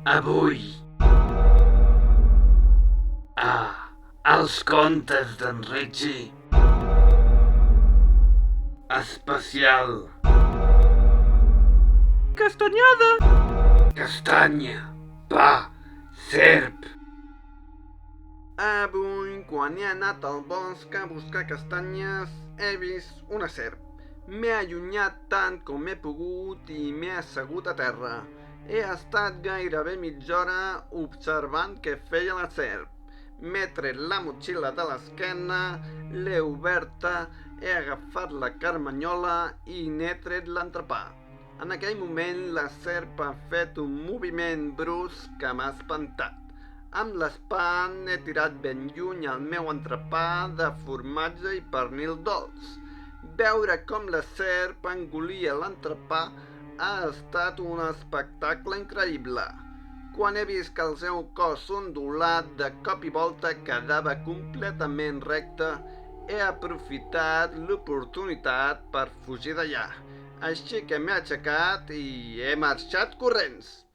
Avui, els contes d'en Richie. Especial. Castanyada! Castanya, pa, serp. Avui, quan he anat al bosc a buscar castanyes, he vist una serp. M'he allunyat tant com he pogut i m'he assegut a terra. He estat gairebé mitja hora observant què feia la serp. M'he tret la motxilla de l'esquena, l'he oberta, he agafat la carmanyola i n'he tret l'entrepà. En aquell moment la serp ha fet un moviment brusc que m'ha espantat. Amb l'espant he tirat ben lluny el meu entrepà de formatge i pernil dolç. Veure com la serp engolia l'entrepà ha estat un espectacle increïble. Quan he vist que el seu cos ondulat de cop i volta quedava completament recte, he aprofitat l'oportunitat per fugir d'allà. Així que m'he aixecat i he marxat corrents.